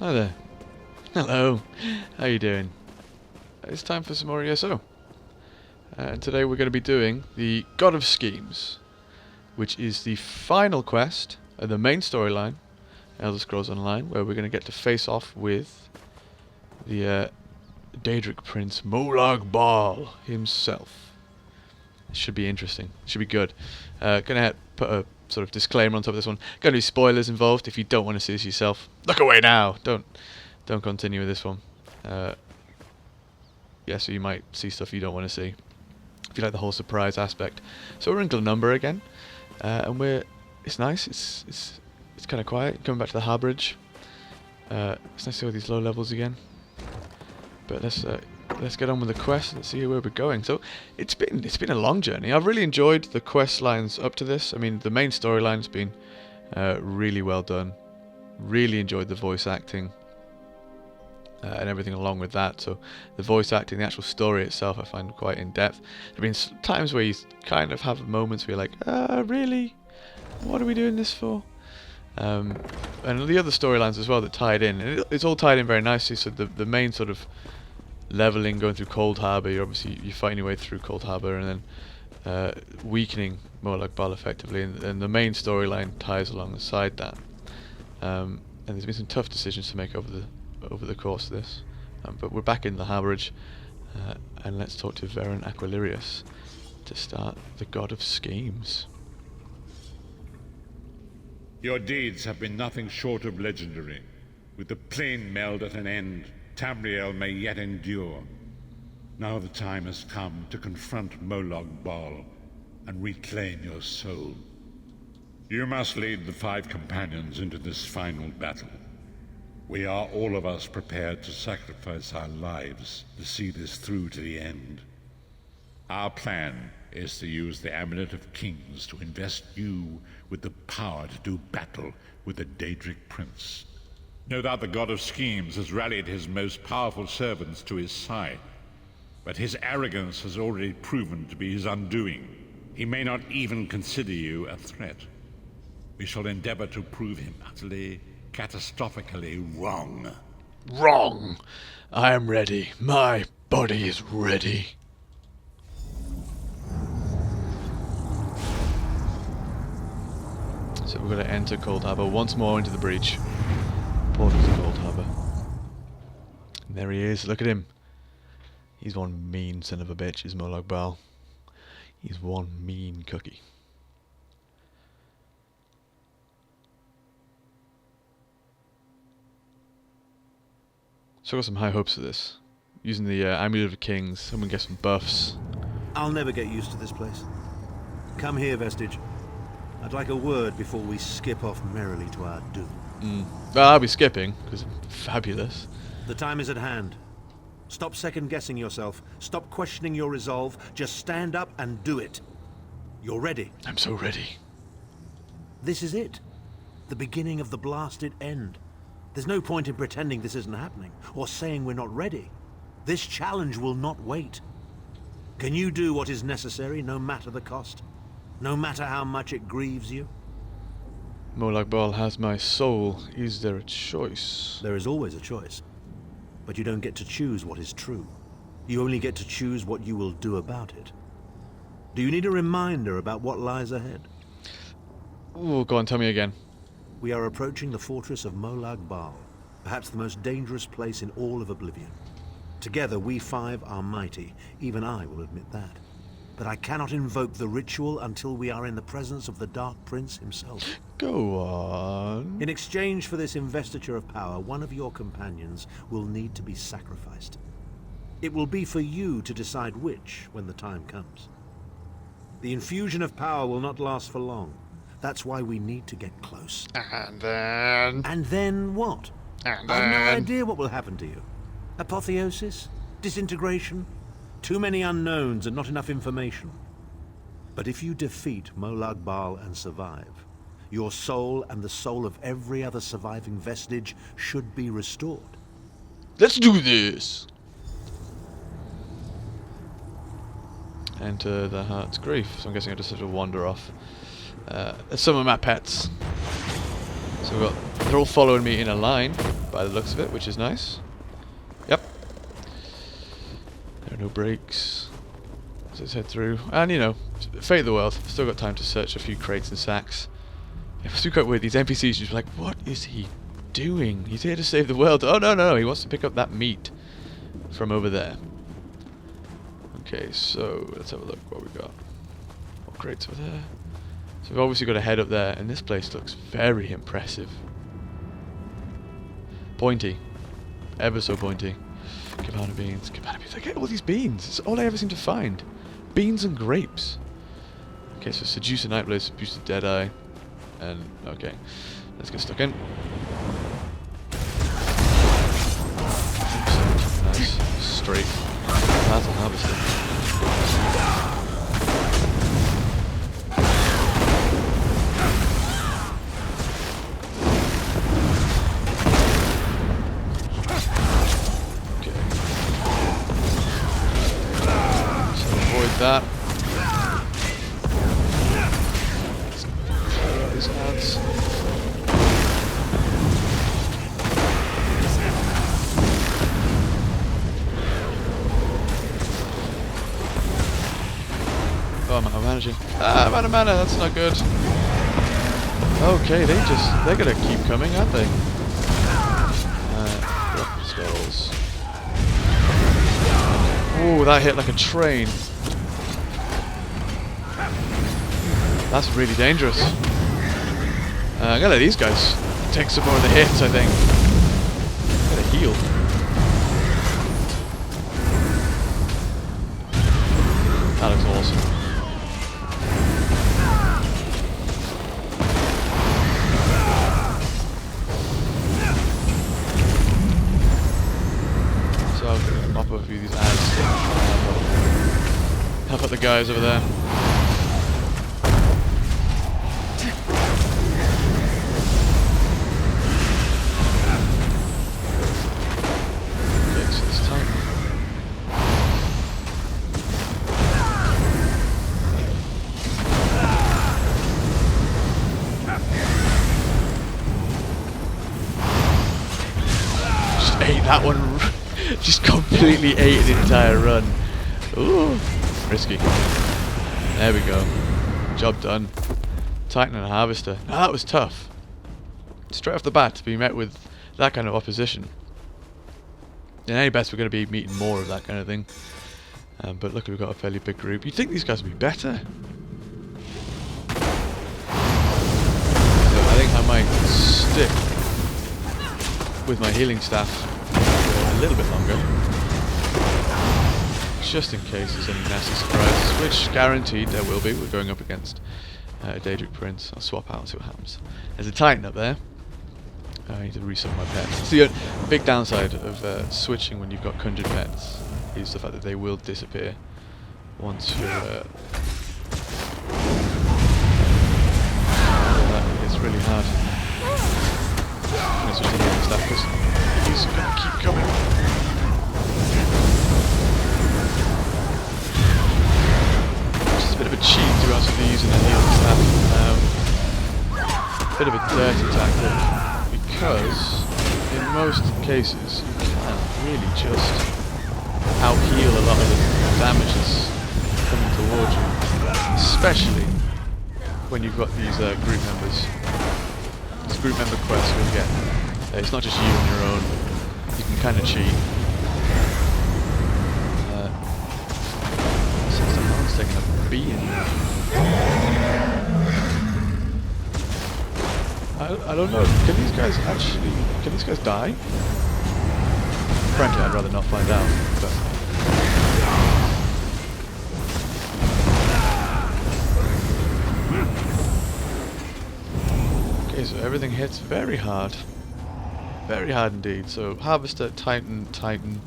Hi there. Hello. How you doing? It's time for some more ESO. And today we're going to be doing the God of Schemes, which is the final quest of the main storyline, Elder Scrolls Online, where we're going to get to face off with the Daedric Prince Molag Bal himself. It should be interesting. It should be good. Gonna put a sort of disclaimer on top of this one. Going to be spoilers involved. If you don't want to see this yourself, look away now. Don't continue with this one. Yeah, so you might see stuff you don't want to see if you like the whole surprise aspect. So we're in Glenumber again, and it's nice. It's kind of quiet. Coming back to the Harbridge. It's nice to see all these low levels again. But let's get on with the quest and see where we're going. So it's been a long journey. I've really enjoyed the quest lines up to this. I mean, the main storyline's been really well done. Really enjoyed the voice acting and everything along with that. So the voice acting, the actual story itself, I find quite in depth. There have been times where you kind of have moments where you're like, really? What are we doing this for? And the other storylines as well that tied in. And it's all tied in very nicely. So the main sort of leveling, going through Cold Harbour, you're fighting your way through Cold Harbour, and then weakening Molag Bal effectively, and the main storyline ties alongside that. And there's been some tough decisions to make over the course of this, but we're back in the Harborage, and let's talk to Varen Aquilirius to start the God of Schemes. Your deeds have been nothing short of legendary. With the plain meld at an end, Tamriel may yet endure. Now the time has come to confront Molag Bal and reclaim your soul. You must lead the 5 companions into this final battle. We are all of us prepared to sacrifice our lives to see this through to the end. Our plan is to use the Amulet of Kings to invest you with the power to do battle with the Daedric Prince. No doubt the God of Schemes has rallied his most powerful servants to his side, but his arrogance has already proven to be his undoing. He may not even consider you a threat. We shall endeavor to prove him utterly, catastrophically wrong. Wrong! I am ready. My body is ready. So we're going to enter Cold Harbour once more into the breach. Portal to Cold Harbour. And there he is. Look at him. He's one mean son of a bitch, is Molag Bal. He's one mean cookie. So I've got some high hopes for this. Using the Amulet of Kings, someone get some buffs. I'll never get used to this place. Come here, Vestige. I'd like a word before we skip off merrily to our doom. Well, I'll be skipping, because I'm fabulous. The time is at hand. Stop second-guessing yourself. Stop questioning your resolve. Just stand up and do it. You're ready. I'm so ready. This is it. The beginning of the blasted end. There's no point in pretending this isn't happening, or saying we're not ready. This challenge will not wait. Can you do what is necessary, no matter the cost? No matter how much it grieves you? Molag Bal has my soul. Is there a choice? There is always a choice. But you don't get to choose what is true. You only get to choose what you will do about it. Do you need a reminder about what lies ahead? Oh, go on, tell me again. We are approaching the fortress of Molag Bal, perhaps the most dangerous place in all of Oblivion. Together we 5 are mighty, even I will admit that. But I cannot invoke the ritual until we are in the presence of the Dark Prince himself. Go on. In exchange for this investiture of power, one of your companions will need to be sacrificed. It will be for you to decide which, when the time comes. The infusion of power will not last for long. That's why we need to get close. And then... And then what? And I have no then... idea what will happen to you. Apotheosis? Disintegration? Too many unknowns and not enough information. But if you defeat Molag Bal and survive, your soul and the soul of every other surviving vestige should be restored. Let's do this! Enter the Heart's Grief. So I'm guessing I just have to wander off. Some of my pets. So they're all following me in a line. by the looks of it, which is nice. Yep. There are no breaks. Let's head through. And, you know, fate of the world. Still got time to search a few crates and sacks. It was quite weird. These NPCs just like, what is he doing? He's here to save the world. Oh, no, no, he wants to pick up that meat from over there. Okay, so let's have a look what we got. What crates over there? So we've obviously got to head up there, and this place looks very impressive. Pointy. Ever so pointy. Cabana beans. Cabana beans. I get all these beans. It's all I ever seem to find. Beans and grapes. Okay, so seduce a night blaze, abuse the deadeye. And, okay. Let's get stuck in. Nice. Straight. Battle harvester. That. These ads. Oh, I'm out of managing. Ah, I'm out of mana, that's not good. Okay, they're gonna keep coming, aren't they? Skulls. Ooh, that hit like a train. That's really dangerous. I'm gonna let these guys take some more of the hits, I think. I'm gonna heal. That looks awesome. So I'm gonna mop up a few of these ads. Help out the guys over there. That one just completely ate the entire run. Ooh, risky. There we go. Job done. Titan and a harvester. Now that was tough. Straight off the bat to be met with that kind of opposition. In any bets we're going to be meeting more of that kind of thing. But look, we've got a fairly big group. You'd think these guys would be better. So I think I might stick with my healing staff a little bit longer, just in case there's any nasty surprises, which guaranteed there will be. We're going up against a Daedric Prince. I'll swap out and see what happens. There's a Titan up there. I need to resummon my pets. It's the big downside of switching when you've got conjured pets is the fact that they will disappear once you're it's really hard. I'm going to switch to healing stuff because he's going to keep coming. Just a bit of a cheat to actually using the healing staff. A bit of a dirty tactic because in most cases you can really just out-heal a lot of the damage that's coming towards you, especially when you've got these group members. This group member quest where you get, it's not just you on your own, you can kind of cheat. Someone's taking a beating. I don't know, can these guys die? Frankly, I'd rather not find out, but... Okay, so everything hits very hard. Very hard indeed. So, Harvester, Titan, Titan.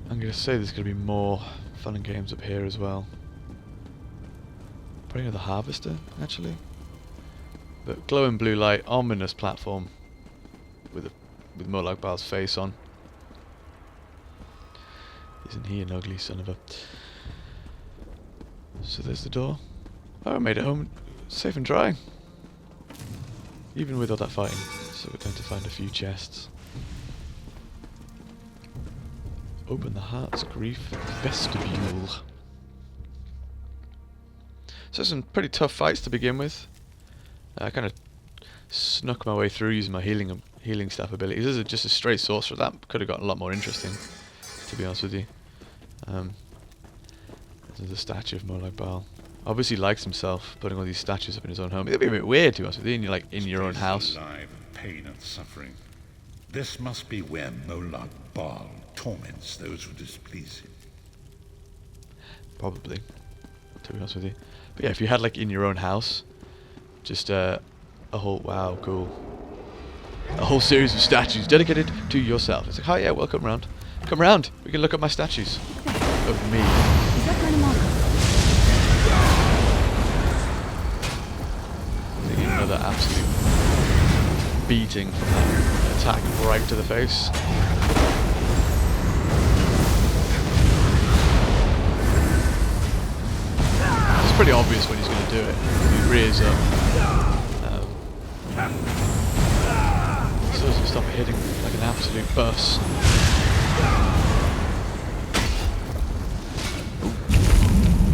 I'm going to say there's going to be more fun and games up here as well. Probably another Harvester, actually. But glowing blue light, ominous platform with Molag Bal's face on. Isn't he an ugly son of a... So there's the door. Oh, I made it home safe and dry. Even with all that fighting. So we're going to find a few chests. Open the Heart's Grief Vestibule. So some pretty tough fights to begin with. I kind of snuck my way through using my healing staff abilities. This is just a straight sorcerer. That could have gotten a lot more interesting, to be honest with you. There's a statue of Molag Bal. Obviously likes himself, putting all these statues up in his own home. It'd be a bit weird, to be honest with you, and you're like in your own house. Alive, pain and suffering. This must be where Molag Bal torments those who displease him. Probably, to be honest with you. But yeah, if you had like in your own house, just a whole, wow, cool. A whole series of statues dedicated to yourself. It's like, oh yeah, well, come round. Come round, we can look at my statues. Of me. Is that Manamaka? Taking another absolute beating from that attack right to the face. It's pretty obvious when he's going to do it. He rears up. So doesn't stop hitting like an absolute bus.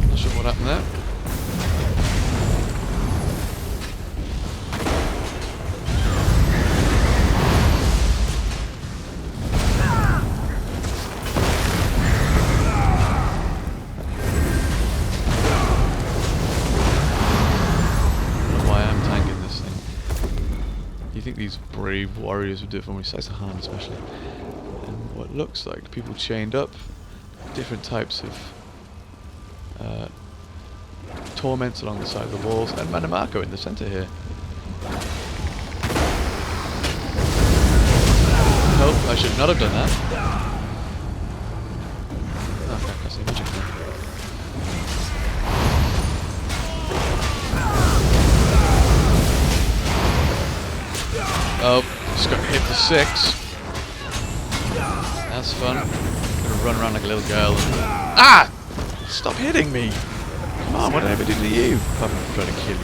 Not sure what happened there. These brave warriors would do it for me, size of hand especially. And what looks like people chained up, different types of torments along the side of the walls, and Manamako in the centre here. Nope, I should not have done that. Oh, I can't see magic now. Oh, just got hit for 6. That's fun. I'm gonna run around like a little girl. Ah! Stop hitting me! Come on, what did I ever do to you? Apart from trying to kill you.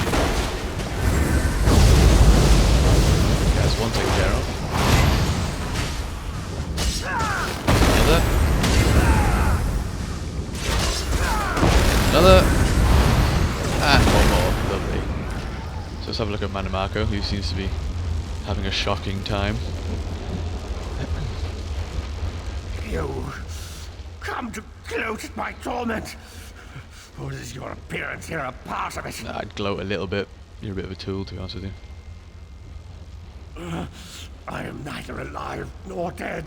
Okay, that's one taken care of. Another. And one more. Lovely. So let's have a look at Manamako, who seems to be having a shocking time. You come to gloat at my torment, or is your appearance here a part of it? I'd gloat a little bit. You're a bit of a tool, to be honest with you. I am neither alive nor dead.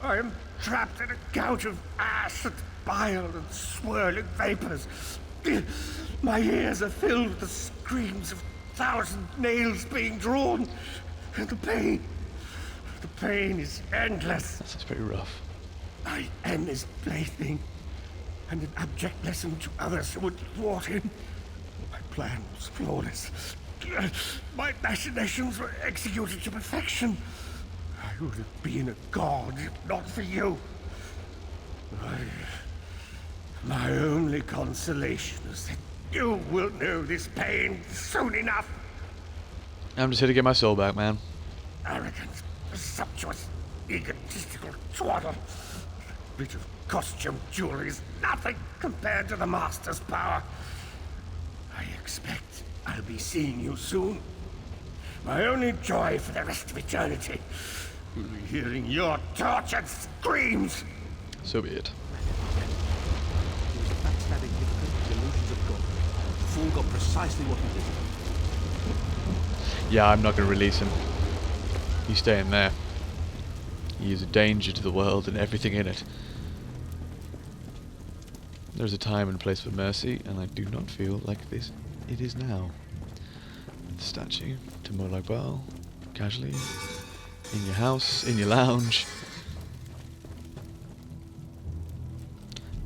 I am trapped in a gouge of ash and bile and swirling vapors. My ears are filled with the screams of 1,000 nails being drawn, and the pain is endless. That sounds pretty rough. My end is plaything, and an abject lesson to others who would thwart him. My plan was flawless. My machinations were executed to perfection. I would have been a god if not for you. My only consolation is that you will know this pain soon enough. I'm just here to get my soul back, man. Arrogant, presumptuous, egotistical twaddle. A bit of costume jewelry is nothing compared to the Master's power. I expect I'll be seeing you soon. My only joy for the rest of eternity will be hearing your tortured screams. So be it. He was a backstabbing hypocrite, delusions of God. The fool got precisely what he did. Yeah, I'm not going to release him. He's staying there. He is a danger to the world and everything in it. There's a time and place for mercy, and I do not feel like it is now. The statue to Molag Bal, casually, in your house, in your lounge.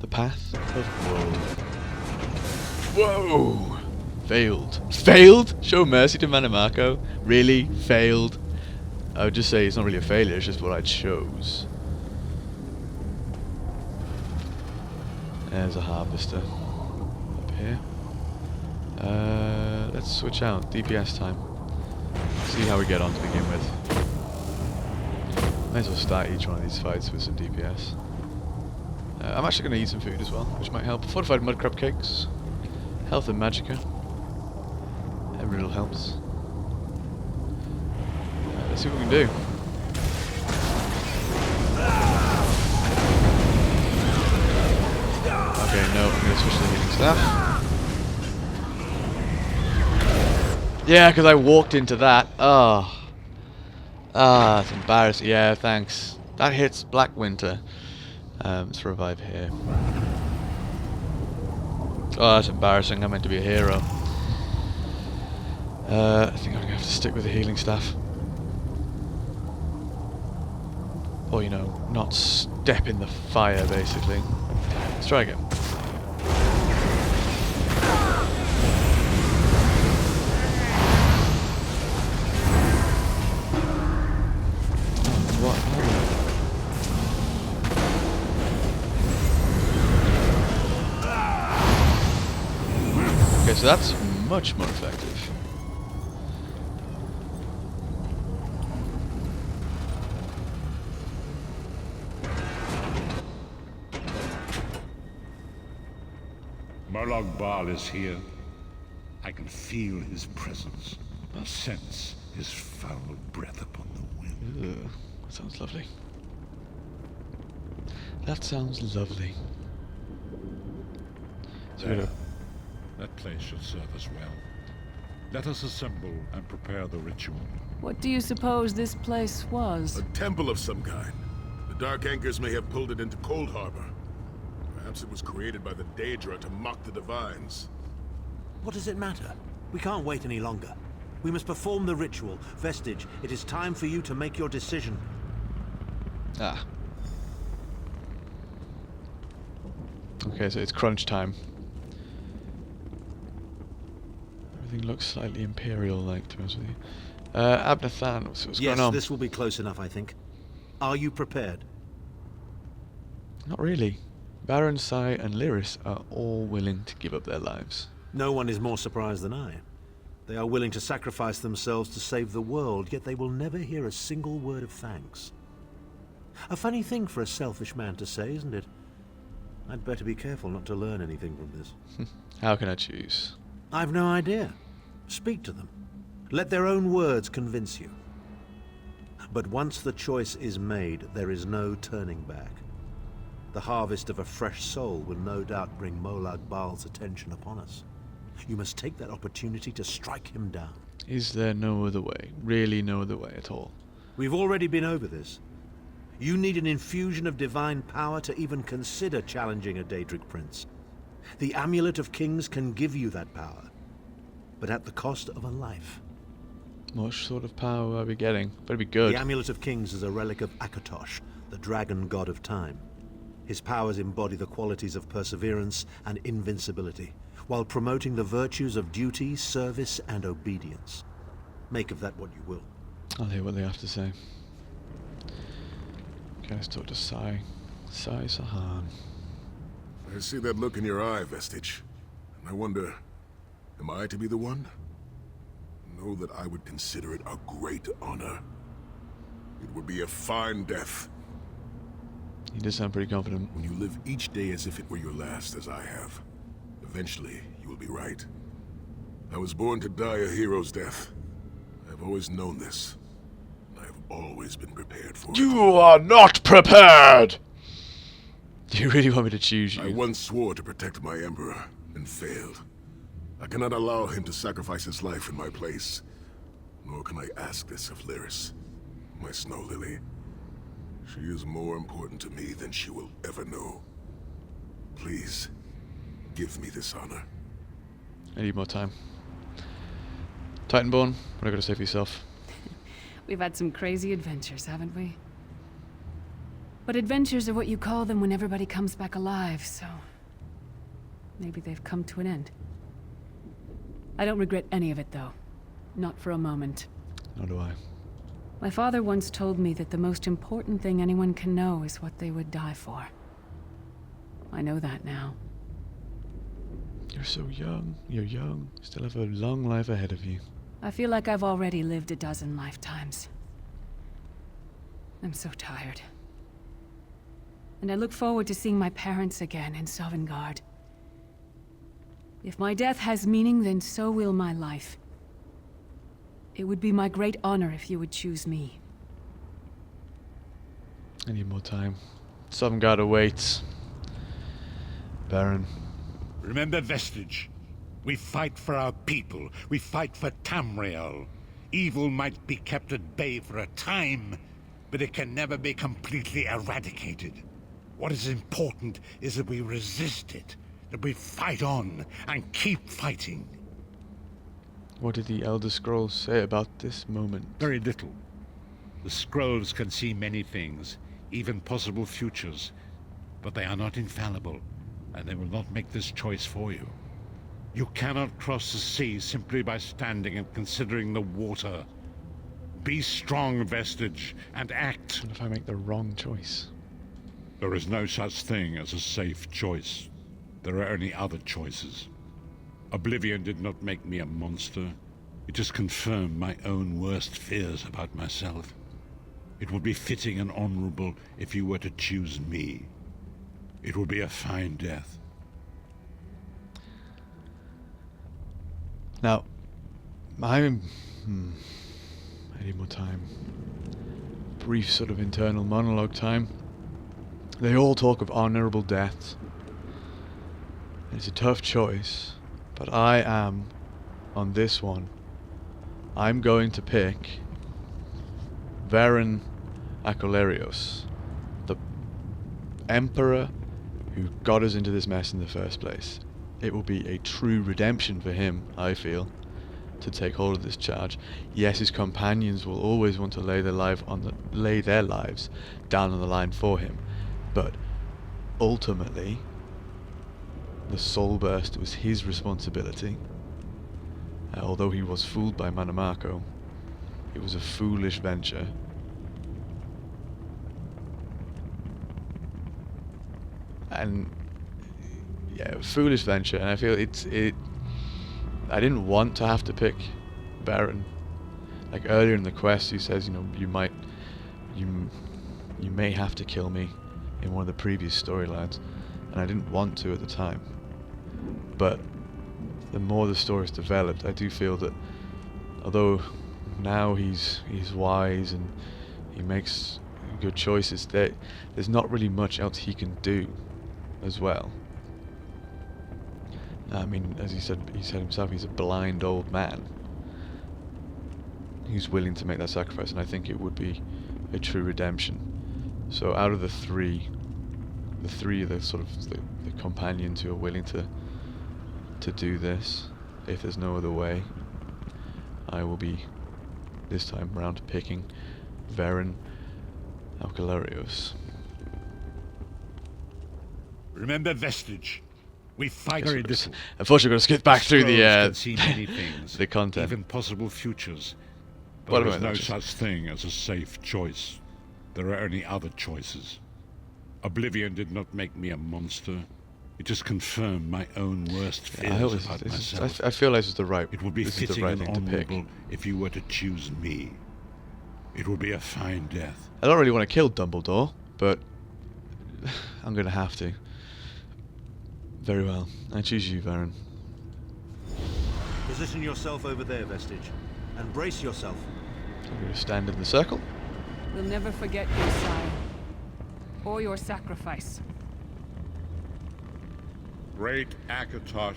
The path of woe. Whoa! Failed. Failed? Show mercy to Manamako? Really? Failed? I would just say it's not really a failure, it's just what I chose. There's a harvester up here. Let's switch out. DPS time. see how we get on to begin with. May as well start each one of these fights with some DPS. I'm actually going to eat some food as well, which might help. Fortified mudcrab cakes, health and magicka. Every little helps. Let's see what we can do. Okay, no, I'm going to switch to the healing staff. Yeah, because I walked into that. Oh. Ah, it's embarrassing. Yeah, thanks. That hits Black Winter. Let's revive here. Oh, that's embarrassing. I'm meant to be a hero. I think I'm going to have to stick with the healing staff. Or, you know, not step in the fire, basically. Let's try again. What? Okay, so that's much more effective. Molag Bal is here. I can feel his presence, sense his foul breath upon the wind. Ooh, that sounds lovely. That sounds lovely. So There. That place should serve us well. Let us assemble and prepare the ritual. What do you suppose this place was? A temple of some kind. The Dark Anchors may have pulled it into Cold Harbor. Perhaps it was created by the Daedra to mock the Divines. What does it matter? We can't wait any longer. We must perform the ritual. Vestige, it is time for you to make your decision. Ah. Okay, so it's crunch time. Everything looks slightly Imperial-like, to be honest with you. Abnathan, what's Yes, going on? this will be close enough, I think. Are you prepared? Not really. Baron, Sai, and Lyris are all willing to give up their lives. No one is more surprised than I. They are willing to sacrifice themselves to save the world, yet they will never hear a single word of thanks. A funny thing for a selfish man to say, isn't it? I'd better be careful not to learn anything from this. How can I choose? I've no idea. Speak to them. Let their own words convince you. But once the choice is made, there is no turning back. The harvest of a fresh soul will no doubt bring Molag Bal's attention upon us. You must take that opportunity to strike him down. Is there no other way? Really no other way at all? We've already been over this. You need an infusion of divine power to even consider challenging a Daedric prince. The Amulet of Kings can give you that power, but at the cost of a life. What sort of power are we getting? Better be good. The Amulet of Kings is a relic of Akatosh, the dragon god of time. His powers embody the qualities of perseverance and invincibility, while promoting the virtues of duty, service, and obedience. Make of that what you will. I'll hear what they have to say. Okay, let's talk to Sai. Sai Sahan. I see that look in your eye, Vestige. And I wonder, am I to be the one? Know that I would consider it a great honor. It would be a fine death. He does sound pretty confident. When you live each day as if it were your last, as I have, eventually you will be right. I was born to die a hero's death. I've always known this. And I've always been prepared for it. You are not prepared! Do you really want me to choose I you? once swore to protect my Emperor, and failed. I cannot allow him to sacrifice his life in my place. Nor can I ask this of Lyris, my snow lily. She is more important to me than she will ever know. Please, give me this honor. I need more time. Titanborn, what have you got to say for yourself? We've had some crazy adventures, haven't we? But adventures are what you call them when everybody comes back alive, so... maybe they've come to an end. I don't regret any of it, though. Not for a moment. Nor do I. My father once told me that the most important thing anyone can know is what they would die for. I know that now. You're so young. You're young. Still have a long life ahead of you. I feel like I've already lived a dozen lifetimes. I'm so tired. And I look forward to seeing my parents again in Sovngarde. If my death has meaning, then so will my life. It would be my great honor if you would choose me. I need more time. Sovngarde awaits. Baron. Remember Vestige. We fight for our people. We fight for Tamriel. Evil might be kept at bay for a time, but it can never be completely eradicated. What is important is that we resist it, that we fight on and keep fighting. What did the Elder Scrolls say about this moment? Very little. The scrolls can see many things, even possible futures, but they are not infallible, and they will not make this choice for you. You cannot cross the sea simply by standing and considering the water. Be strong, Vestige, and act. What if I make the wrong choice? There is no such thing as a safe choice. There are only other choices. Oblivion did not make me a monster. It just confirmed my own worst fears about myself. It would be fitting and honorable if you were to choose me. It would be a fine death. Now, I need more time. Brief sort of internal monologue time. They all talk of honorable deaths. It's a tough choice, but I am, on this one, I'm going to pick Varen Akolerios, the Emperor who got us into this mess in the first place. It will be a true redemption for him, I feel, to take hold of this charge. Yes, his companions will always want to lay their lives down on the line for him, but ultimately, the soul burst was his responsibility. Although he was fooled by Manamako, it was a foolish venture. And yeah, foolish venture, and I feel I didn't want to have to pick Baron. Like earlier in the quest, he says, you know, you may have to kill me in one of the previous storylines, and I didn't want to at the time. But the more the story's developed, I do feel that although now he's wise and he makes good choices, there's not really much else he can do as well. I mean, as he said himself, he's a blind old man who's willing to make that sacrifice, and I think it would be a true redemption. So out of the three are the sort of the companions who are willing to do this, if there's no other way, I will be this time round picking Varen Akolerios. Remember Vestige. We fight very little. Unfortunately, we're going to skip back through can see many things, the content. Even possible futures. But What there is about no that? such thing as a safe choice. There are only other choices. Oblivion did not make me a monster. It just confirmed my own worst fears about myself. I feel like this is the right. It would be this is the fitting right and thing to pick. honorable if you were to choose me. It would be a fine death. I don't really want to kill Dumbledore, but I'm going to have to. Very well. I choose you, Varen. Position yourself over there, Vestige, and brace yourself. I'm going to stand in the circle. We'll never forget your sire. Or your sacrifice. Great Akatosh,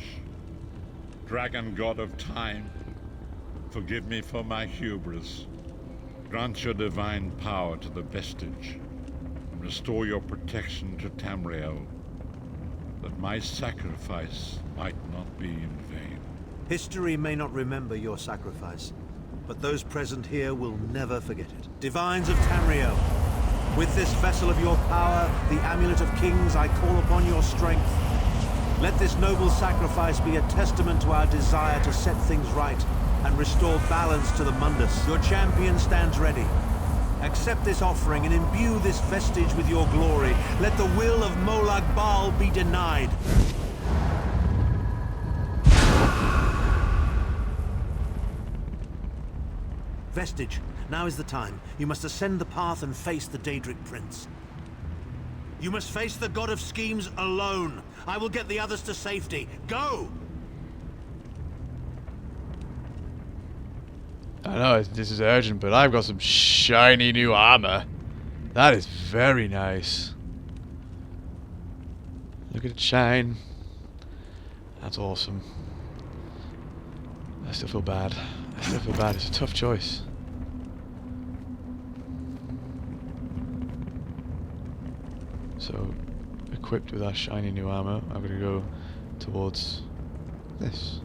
dragon god of time, forgive me for my hubris. Grant your divine power to the Vestige, and restore your protection to Tamriel, that my sacrifice might not be in vain. History may not remember your sacrifice, but those present here will never forget it. Divines of Tamriel, with this vessel of your power, the Amulet of Kings, I call upon your strength. Let this noble sacrifice be a testament to our desire to set things right and restore balance to the Mundus. Your champion stands ready. Accept this offering and imbue this vestige with your glory. Let the will of Molag Bal be denied. Vestige, now is the time. You must ascend the path and face the Daedric Prince. You must face the God of Schemes alone. I will get the others to safety. Go! I know this is urgent, but I've got some shiny new armor. That is very nice. Look at it shine. That's awesome. I still feel bad. It's a tough choice. So, equipped with our shiny new armor, I'm going to go towards this.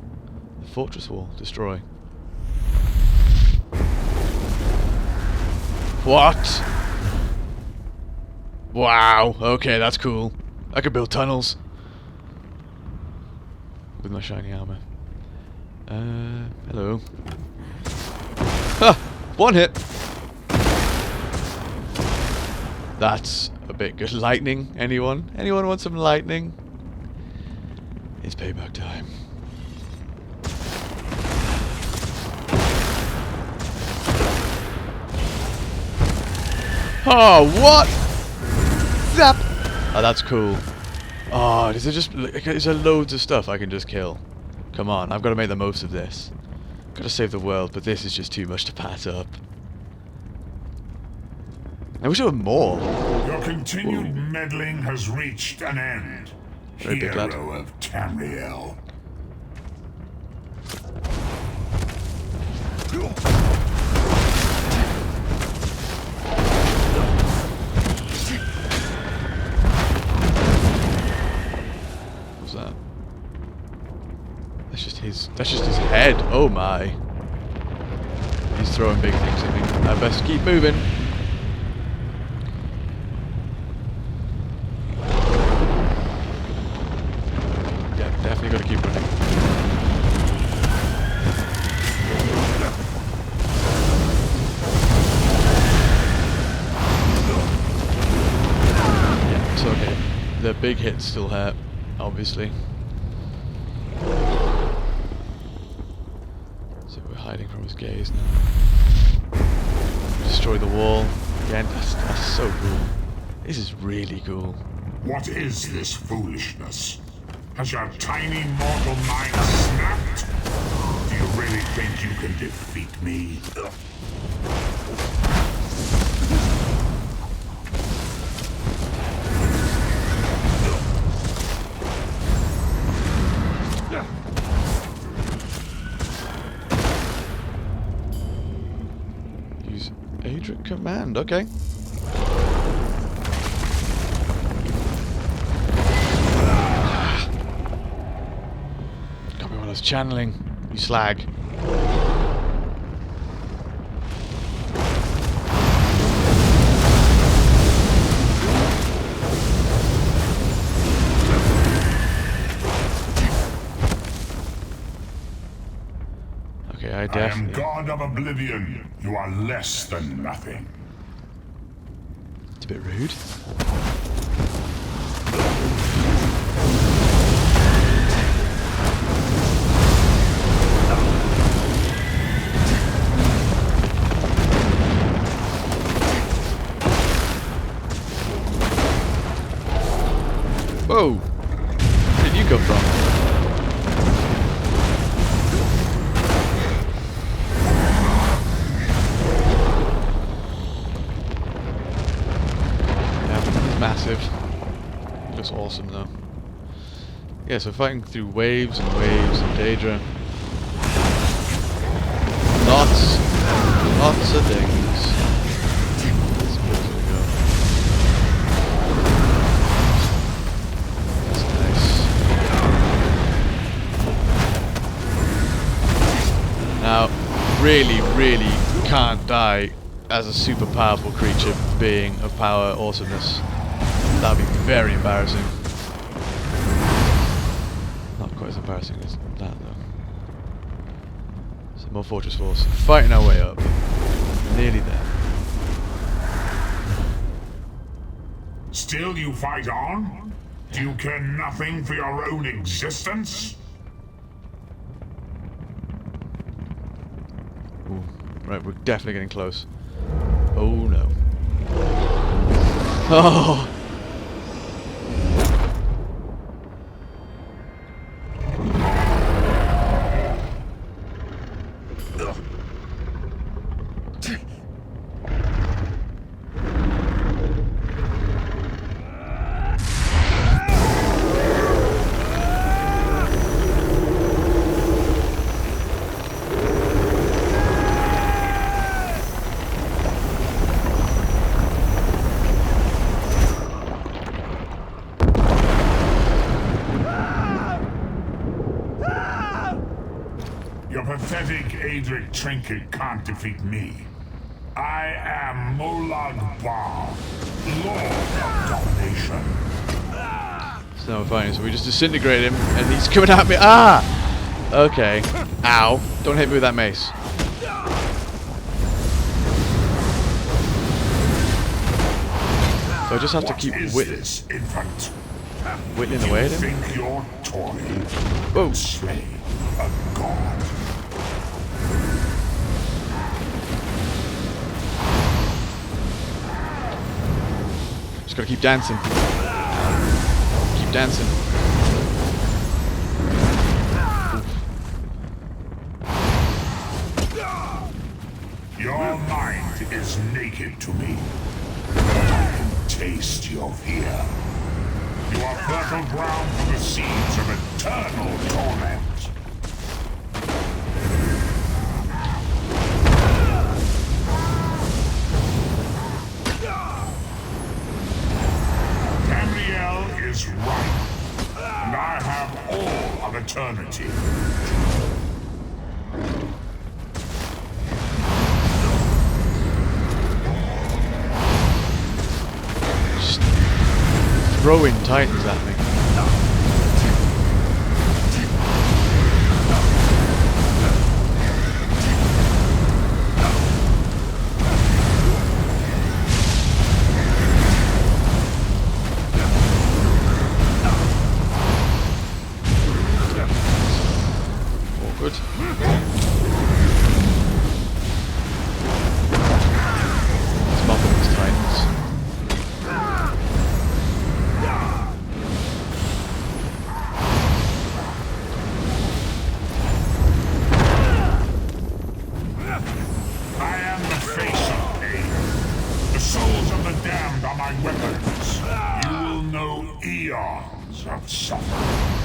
The fortress wall. Destroy. What? Wow, okay, that's cool. I could build tunnels with my shiny armor. Hello. Ha! One hit! That's a bit good. Lightning? Anyone? Anyone want some lightning? It's payback time. Oh, what? Zap! Oh, that's cool. Oh, is there loads of stuff I can just kill? Come on, I've got to make the most of this. Got to save the world, but this is just too much to pass up. I wish there were more. Your continued meddling has reached an end. Very big lad. Hero of Tamriel. What's that? That's just his head. Oh my. He's throwing big things at me. I best keep moving. Yeah, definitely gotta keep running. Yeah, it's okay. The big hits still hurt, obviously. So we're hiding from his gaze now. Destroy the wall. Again, that's so cool. This is really cool. What is this foolishness? Has your tiny mortal mind snapped? Do you really think you can defeat me? Use Adric command, okay. Got me when I was channeling, you slag. Okay, I I am definitely... God of Oblivion. You are less than nothing. It's a bit rude. Whoa! Where did you come from? Massive. Looks awesome though. Yeah, so fighting through waves and waves of Daedra. Lots of things. Let's go, there we go. That's nice. Now, really can't die as a super powerful creature being of power awesomeness. That would be very embarrassing. Not quite as embarrassing as that though. So more Fortress Force. Fighting our way up. Nearly there. Still you fight on? Do you care nothing for your own existence? Ooh, Right, we're definitely getting close. Oh no. Oh! Your pathetic Adric trinket can't defeat me. I am Molag Bal, Lord of Domination. So now we're fighting, so we just disintegrate him, and he's coming at me. Ah! Okay. Ow. Don't hit me with that mace. So I just have to keep this, infant? whittling away at him. Think your toy Whoa. will slay a god? Just gotta keep dancing. Keep dancing. Your mind is naked to me. I can taste your fear. You are fertile ground for the seeds of eternal torment. Tamriel is right, and I have all of eternity. Throwing titans at me. Awkward. Let's bump up these titans. My weapons, you will know eons of suffering.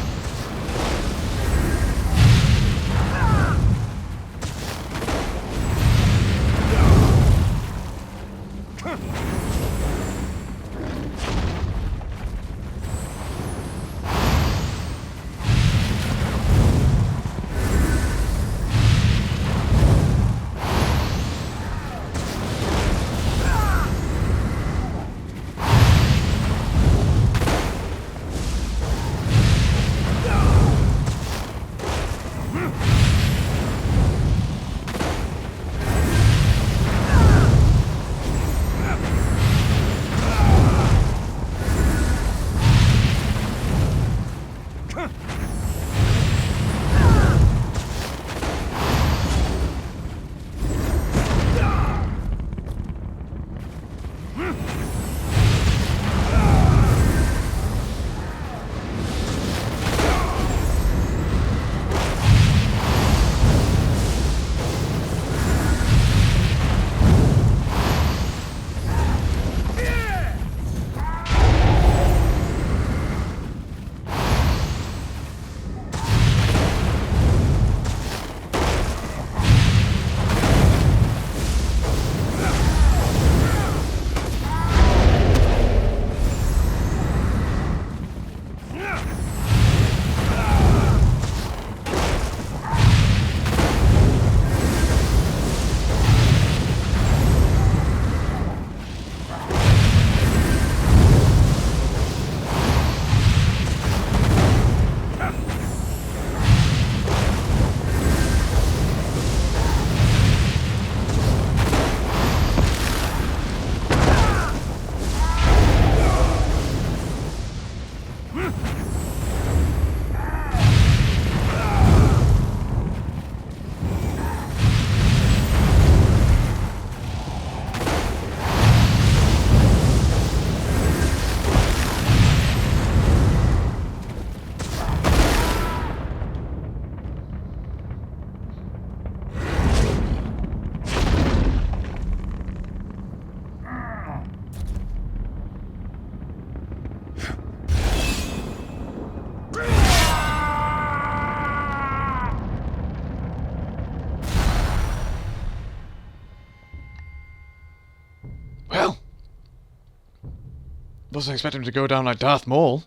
Wasn't expecting him to go down like Darth Maul.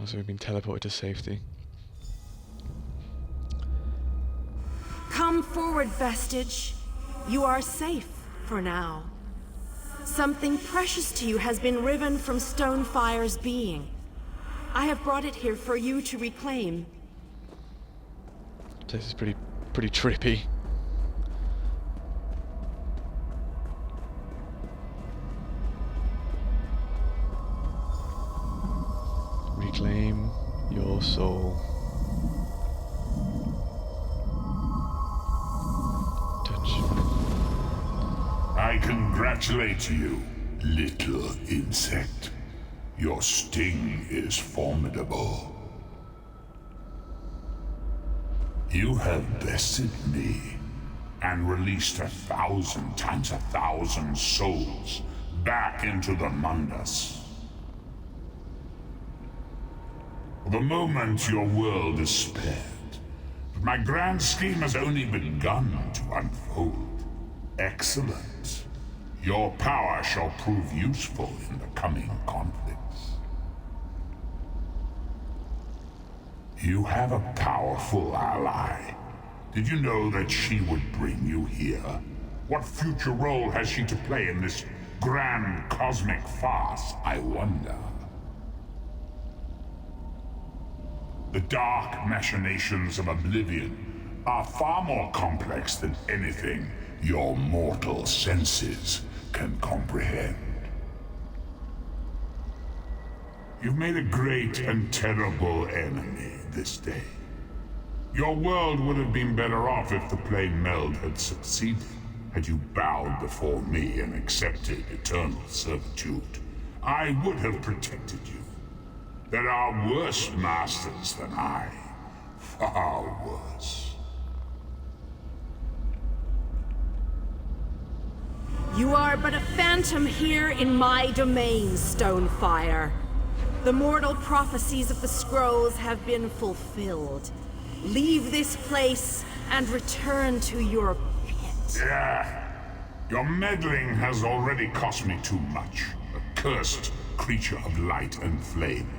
So we've been teleported to safety. Come forward, Vestige. You are safe for now. Something precious to you has been riven from Stonefire's being. I have brought it here for you to reclaim. This is pretty trippy. Reclaim your soul. Touch. I congratulate you, little insect. Your sting is formidable. You have bested me and released 1,000 times 1,000 souls back into the Mundus. For the moment, your world is spared. But my grand scheme has only begun to unfold. Excellent. Your power shall prove useful in the coming conflicts. You have a powerful ally. Did you know that she would bring you here? What future role has she to play in this grand cosmic farce, I wonder? The dark machinations of Oblivion are far more complex than anything your mortal senses can comprehend. You've made a great and terrible enemy this day. Your world would have been better off if the plane meld had succeeded, had you bowed before me and accepted eternal servitude. I would have protected you. There are worse masters than I. Far worse. You are but a phantom here in my domain, Stonefire. The mortal prophecies of the scrolls have been fulfilled. Leave this place and return to your pit. Yeah. Your meddling has already cost me too much. A cursed creature of light and flame.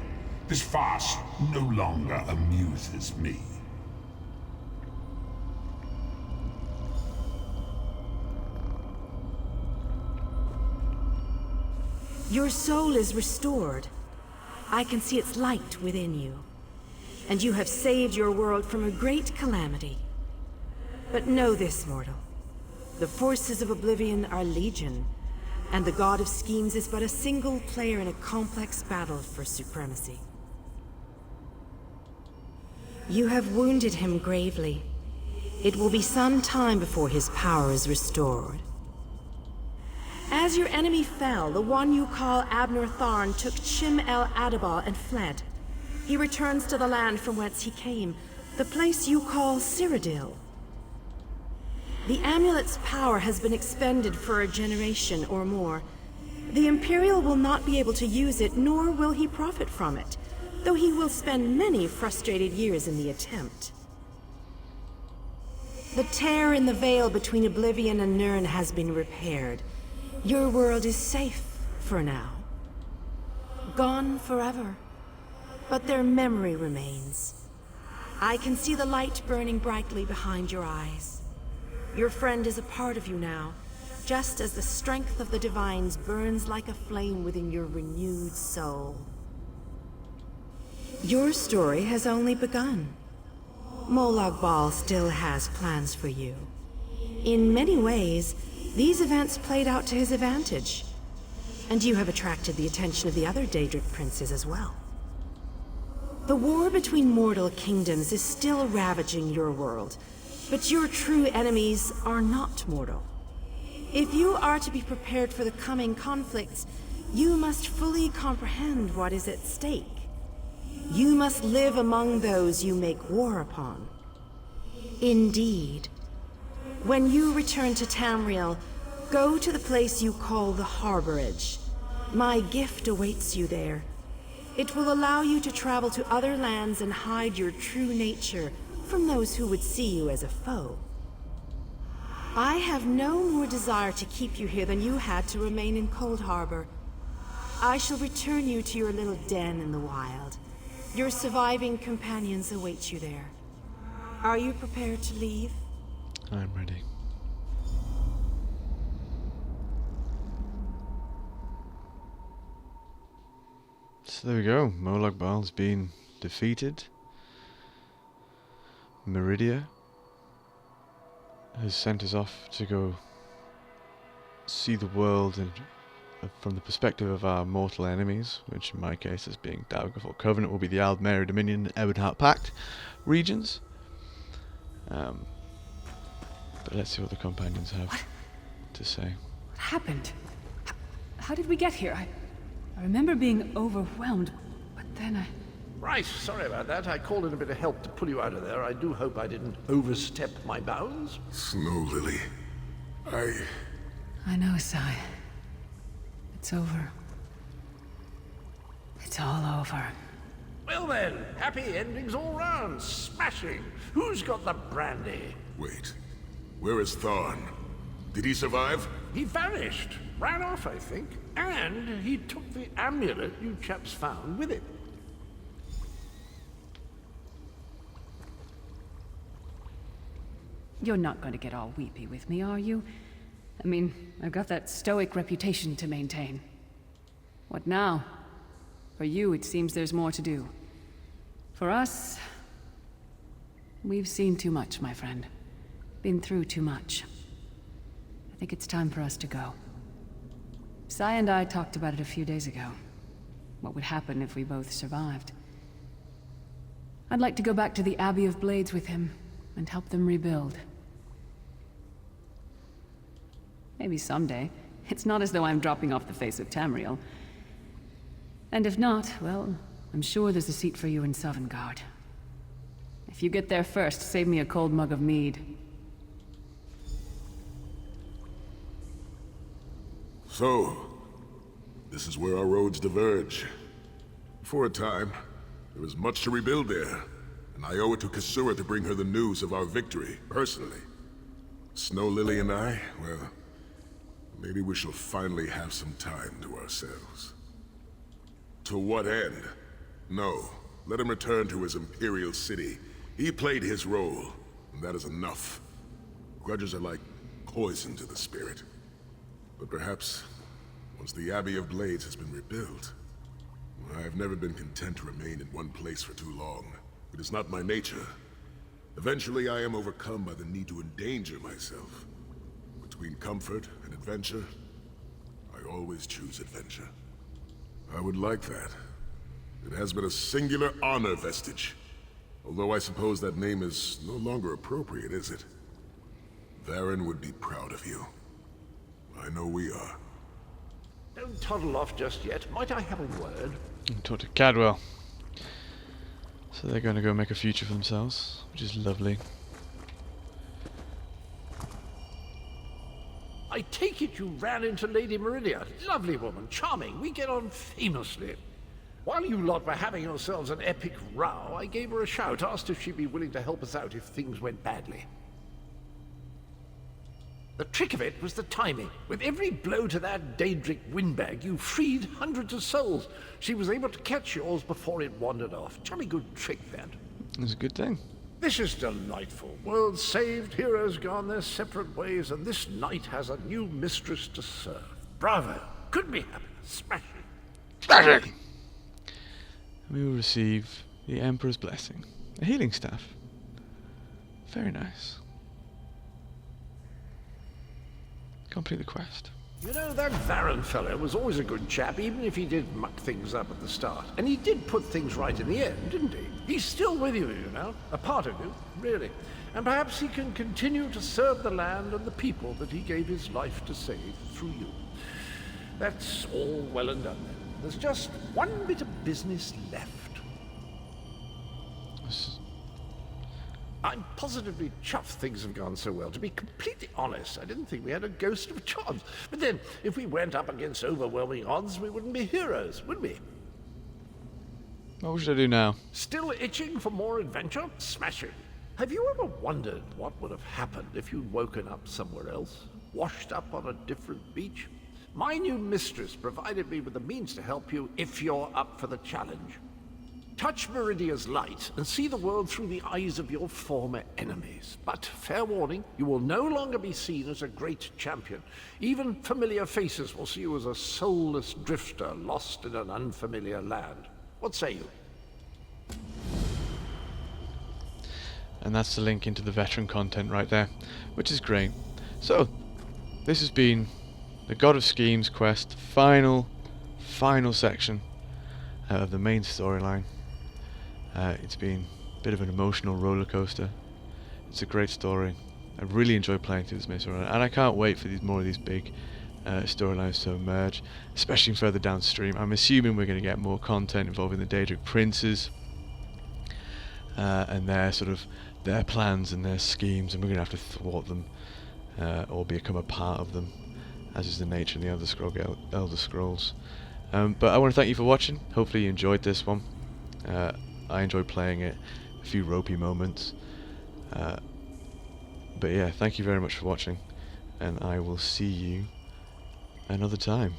This farce no longer amuses me. Your soul is restored. I can see its light within you. And you have saved your world from a great calamity. But know this, mortal. The forces of Oblivion are legion, and the God of Schemes is but a single player in a complex battle for supremacy. You have wounded him gravely. It will be some time before his power is restored. As your enemy fell, the one you call Abner Tharn took Chim El Adabah and fled. He returns to the land from whence he came, the place you call Cyrodiil. The amulet's power has been expended for a generation or more. The Imperial will not be able to use it, nor will he profit from it, though he will spend many frustrated years in the attempt. The tear in the veil between Oblivion and Nirn has been repaired. Your world is safe for now. Gone forever. But their memory remains. I can see the light burning brightly behind your eyes. Your friend is a part of you now, just as the strength of the Divines burns like a flame within your renewed soul. Your story has only begun. Molag Bal still has plans for you. In many ways, these events played out to his advantage. And you have attracted the attention of the other Daedric princes as well. The war between mortal kingdoms is still ravaging your world, but your true enemies are not mortal. If you are to be prepared for the coming conflicts, you must fully comprehend what is at stake. You must live among those you make war upon. Indeed. When you return to Tamriel, go to the place you call the Harborage. My gift awaits you there. It will allow you to travel to other lands and hide your true nature from those who would see you as a foe. I have no more desire to keep you here than you had to remain in Cold Harbor. I shall return you to your little den in the wild. Your surviving companions await you there. Are you prepared to leave? I'm ready. So there we go. Molag Bal's been defeated. Meridia has sent us off to go see the world and from the perspective of our mortal enemies, which in my case is being Daggerfall Covenant, will be the Aldmeri Dominion and Ebonheart Pact regions. But let's see what the companions have to say. What happened? How did we get here? I remember being overwhelmed, but then I... Right, sorry about that. I called in a bit of help to pull you out of there. I do hope I didn't overstep my bounds. Snow Lily, I know, Sai. It's over. It's all over. Well then, happy endings all round. Smashing. Who's got the brandy? Wait. Where is Thorn? Did he survive? He vanished. Ran off, I think. And he took the amulet you chaps found with him. You're not going to get all weepy with me, are you? I mean, I've got that stoic reputation to maintain. What now? For you, it seems there's more to do. For us, we've seen too much, my friend. Been through too much. I think it's time for us to go. Sai and I talked about it a few days ago. What would happen if we both survived. I'd like to go back to the Abbey of Blades with him and help them rebuild. Maybe someday. It's not as though I'm dropping off the face of Tamriel. And if not, well, I'm sure there's a seat for you in Sovngarde. If you get there first, save me a cold mug of mead. So, this is where our roads diverge. For a time, there was much to rebuild there, and I owe it to Kasura to bring her the news of our victory, personally. Snow Lily and I, well, maybe we shall finally have some time to ourselves. To what end? No, let him return to his Imperial city. He played his role, and that is enough. Grudges are like poison to the spirit. But perhaps, once the Abbey of Blades has been rebuilt, I have never been content to remain in one place for too long. It is not my nature. Eventually I am overcome by the need to endanger myself. Between comfort and adventure, I always choose adventure. I would like that. It has been a singular honor vestige. Although I suppose that name is no longer appropriate, is it? Varen would be proud of you. I know we are. Don't toddle off just yet. Might I have a word? Talk to Cadwell. So they're going to go make a future for themselves, which is lovely. I take it you ran into Lady Meridia. Lovely woman, charming. We get on famously. While you lot were having yourselves an epic row, I gave her a shout, asked if she'd be willing to help us out if things went badly. The trick of it was the timing. With every blow to that Daedric windbag, you freed hundreds of souls. She was able to catch yours before it wandered off. Jolly good trick, that. It's a good thing. This is delightful. World saved, heroes gone their separate ways, and this knight has a new mistress to serve. Bravo. Couldn't be happier. Smashing. Smashing! We will receive the Emperor's blessing. A healing staff. Very nice. Complete the quest. You know, that Varen fellow was always a good chap, even if he did muck things up at the start. And he did put things right in the end, didn't he? He's still with you, you know. A part of you, really. And perhaps he can continue to serve the land and the people that he gave his life to save through you. That's all well and done then. There's just one bit of business left. I'm positively chuffed things have gone so well. To be completely honest, I didn't think we had a ghost of a chance. But then, if we went up against overwhelming odds, we wouldn't be heroes, would we? What should I do now? Still itching for more adventure? Smashing. Have you ever wondered what would have happened if you'd woken up somewhere else? Washed up on a different beach? My new mistress provided me with the means to help you if you're up for the challenge. Touch Meridia's light and see the world through the eyes of your former enemies. But fair warning, you will no longer be seen as a great champion. Even familiar faces will see you as a soulless drifter lost in an unfamiliar land. What say you? And that's the link into the veteran content right there, which is great. So, this has been the God of Schemes quest, final section of the main storyline. It's been a bit of an emotional roller coaster. It's a great story. I really enjoy playing through this main storyline, and I can't wait for more of these big storylines to emerge, especially further downstream. I'm assuming we're going to get more content involving the Daedric princes and their plans and their schemes, and we're going to have to thwart them or become a part of them, as is the nature of the Elder Scrolls. But I want to thank you for watching. Hopefully you enjoyed this one. I enjoyed playing it. A few ropey moments. But yeah, thank you very much for watching, and I will see you another time.